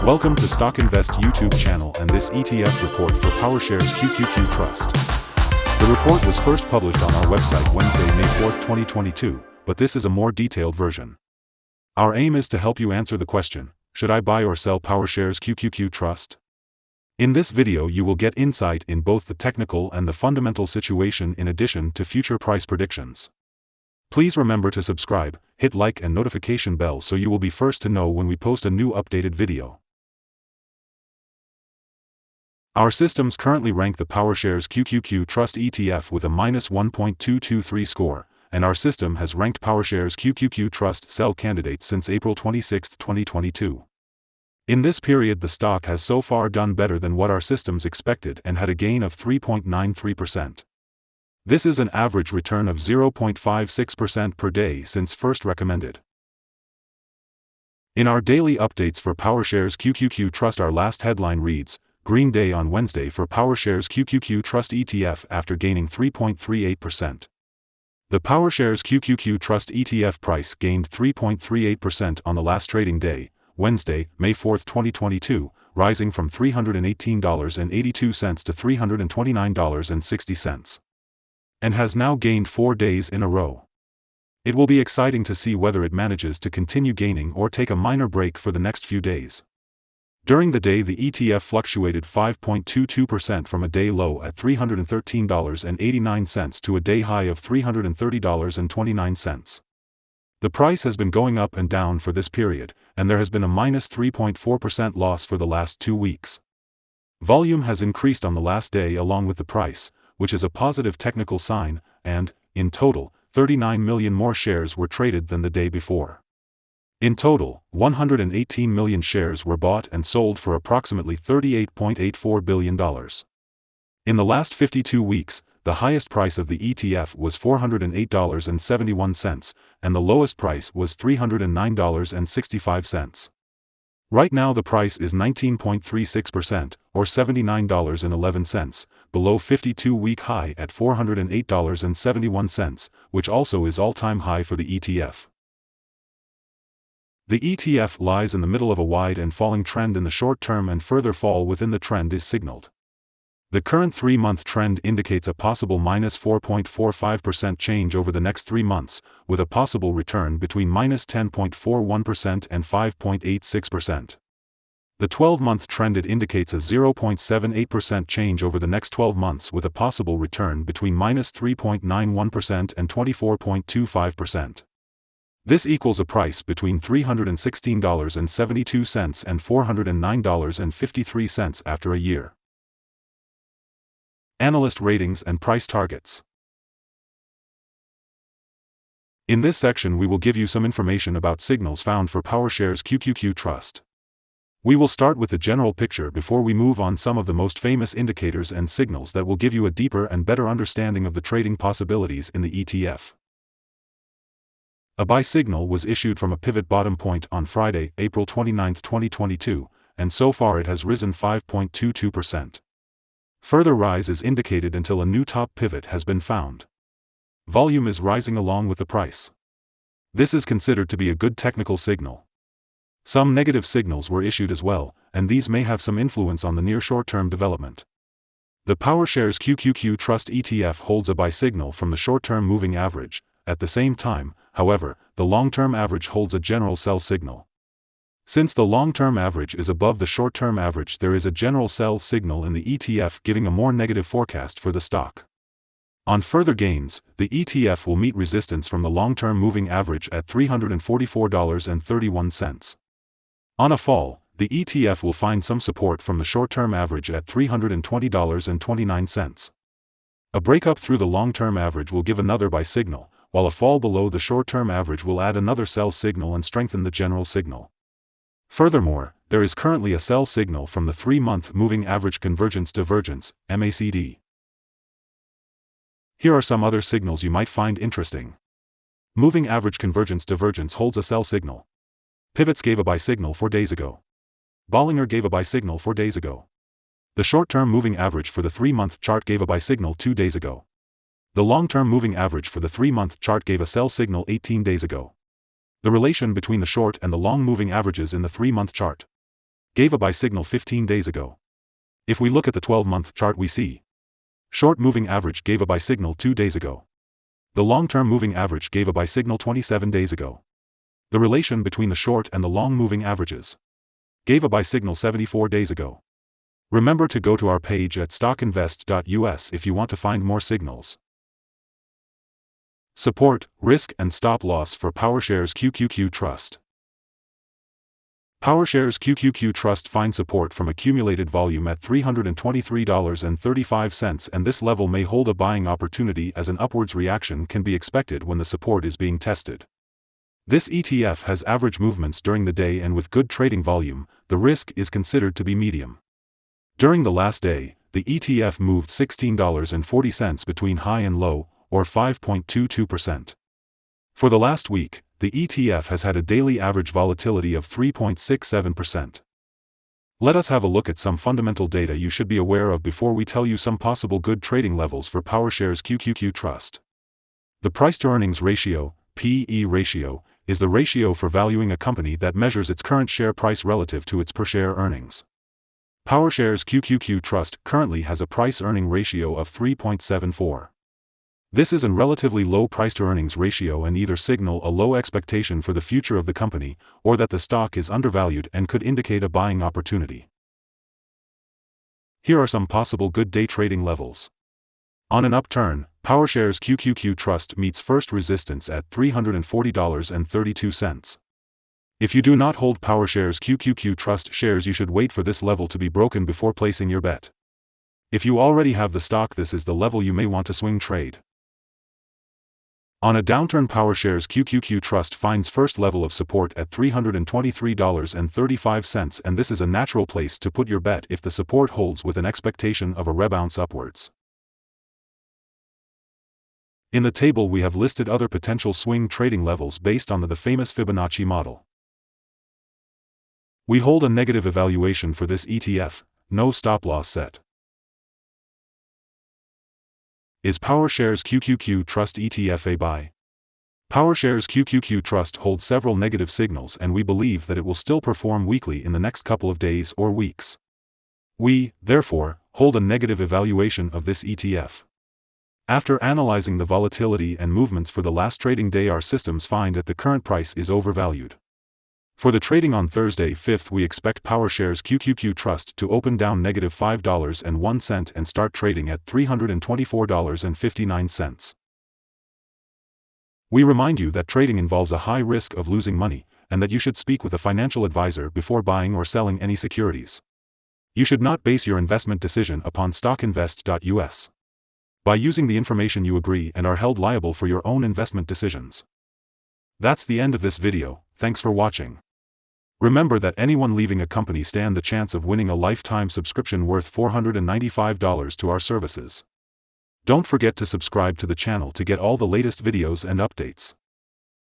Welcome to StockInvest YouTube channel and this ETF report for PowerShares QQQ Trust. The report was first published on our website Wednesday, May 4, 2022, but this is a more detailed version. Our aim is to help you answer the question, should I buy or sell PowerShares QQQ Trust? In this video you will get insight in both the technical and the fundamental situation in addition to future price predictions. Please remember to subscribe, hit like and notification bell so you will be first to know when we post a new updated video. Our systems currently rank the PowerShares QQQ Trust ETF with a -1.223 score, and our system has ranked PowerShares QQQ Trust sell candidate since April 26, 2022. In this period the stock has so far done better than what our systems expected and had a gain of 3.93%. This is an average return of 0.56% per day since first recommended. In our daily updates for PowerShares QQQ Trust, our last headline reads, Green Day on Wednesday for PowerShares QQQ Trust ETF after gaining 3.38%. The PowerShares QQQ Trust ETF price gained 3.38% on the last trading day, Wednesday, May 4, 2022, rising from $318.82 to $329.60. And has now gained 4 days in a row. It will be exciting to see whether it manages to continue gaining or take a minor break for the next few days. During the day the ETF fluctuated 5.22% from a day low at $313.89 to a day high of $330.29. The price has been going up and down for this period, and there has been a -3.4% loss for the last 2 weeks. Volume has increased on the last day along with the price, which is a positive technical sign, and, in total, 39 million more shares were traded than the day before. In total, 118 million shares were bought and sold for approximately $38.84 billion. In the last 52 weeks, the highest price of the ETF was $408.71, and the lowest price was $309.65. Right now the price is 19.36%, or $79.11, below 52-week high at $408.71, which also is all-time high for the ETF. The ETF lies in the middle of a wide and falling trend in the short term, and further fall within the trend is signaled. The current 3-month trend indicates a possible -4.45% change over the next 3 months, with a possible return between -10.41% and 5.86%. The 12-month trend indicates a 0.78% change over the next 12 months with a possible return between -3.91% and 24.25%. This equals a price between $316.72 and $409.53 after a year. Analyst ratings and price targets. In this section we will give you some information about signals found for PowerShares QQQ Trust. We will start with the general picture before we move on some of the most famous indicators and signals that will give you a deeper and better understanding of the trading possibilities in the ETF. A buy signal was issued from a pivot bottom point on Friday, April 29, 2022, and so far it has risen 5.22%. Further rise is indicated until a new top pivot has been found. Volume is rising along with the price. This is considered to be a good technical signal. Some negative signals were issued as well, and these may have some influence on the near short-term development. The PowerShares QQQ Trust ETF holds a buy signal from the short-term moving average. At the same time, however, the long-term average holds a general sell signal. Since the long-term average is above the short-term average, there is a general sell signal in the ETF giving a more negative forecast for the stock. On further gains, the ETF will meet resistance from the long-term moving average at $344.31. On a fall, the ETF will find some support from the short-term average at $320.29. A breakup through the long-term average will give another buy signal, while a fall below the short-term average will add another sell signal and strengthen the general signal. Furthermore, there is currently a sell signal from the 3-month moving average convergence divergence, MACD. Here are some other signals you might find interesting. Moving average convergence divergence holds a sell signal. Pivots gave a buy signal 4 days ago. Bollinger gave a buy signal 4 days ago. The short-term moving average for the 3-month chart gave a buy signal 2 days ago. The long-term moving average for the 3-month chart gave a sell signal 18 days ago. The relation between the short and the long moving averages in the 3-month chart. gave a buy signal 15 days ago. If we look at the 12-month chart, we see short moving average gave a buy signal 2 days ago. The long-term moving average gave a buy signal 27 days ago. The relation between the short and the long moving averages gave a buy signal 74 days ago. Remember to go to our page at StockInvest.us if you want to find more signals. Support, risk and stop loss for PowerShares QQQ Trust. PowerShares QQQ Trust finds support from accumulated volume at $323.35, and this level may hold a buying opportunity as an upwards reaction can be expected when the support is being tested. This ETF has average movements during the day, and with good trading volume, the risk is considered to be medium. During the last day, the ETF moved $16.40 between high and low, or 5.22%. For the last week, the ETF has had a daily average volatility of 3.67%. Let us have a look at some fundamental data you should be aware of before we tell you some possible good trading levels for PowerShares QQQ Trust. The price-to-earnings ratio, PE ratio, is the ratio for valuing a company that measures its current share price relative to its per-share earnings. PowerShares QQQ Trust currently has a price-earning ratio of 3.74. This is a relatively low price-to-earnings ratio and either signal a low expectation for the future of the company, or that the stock is undervalued and could indicate a buying opportunity. Here are some possible good day trading levels. On an upturn, PowerShares QQQ Trust meets first resistance at $340.32. If you do not hold PowerShares QQQ Trust shares, you should wait for this level to be broken before placing your bet. If you already have the stock, this is the level you may want to swing trade. On a downturn, PowerShares QQQ Trust finds first level of support at $323.35, and this is a natural place to put your bet if the support holds with an expectation of a rebound upwards. In the table we have listed other potential swing trading levels based on the famous Fibonacci model. We hold a negative evaluation for this ETF, no stop loss set. Is PowerShares QQQ Trust ETF a buy? PowerShares QQQ Trust holds several negative signals, and we believe that it will still perform weakly in the next couple of days or weeks. We, therefore, hold a negative evaluation of this ETF. After analyzing the volatility and movements for the last trading day, our systems find that the current price is overvalued. For the trading on Thursday 5th, we expect PowerShares QQQ Trust to open down negative $5.01 and start trading at $324.59. We remind you that trading involves a high risk of losing money, and that you should speak with a financial advisor before buying or selling any securities. You should not base your investment decision upon StockInvest.us. By using the information, you agree and are held liable for your own investment decisions. That's the end of this video. Thanks for watching. Remember that anyone leaving a company stands the chance of winning a lifetime subscription worth $495 to our services. Don't forget to subscribe to the channel to get all the latest videos and updates.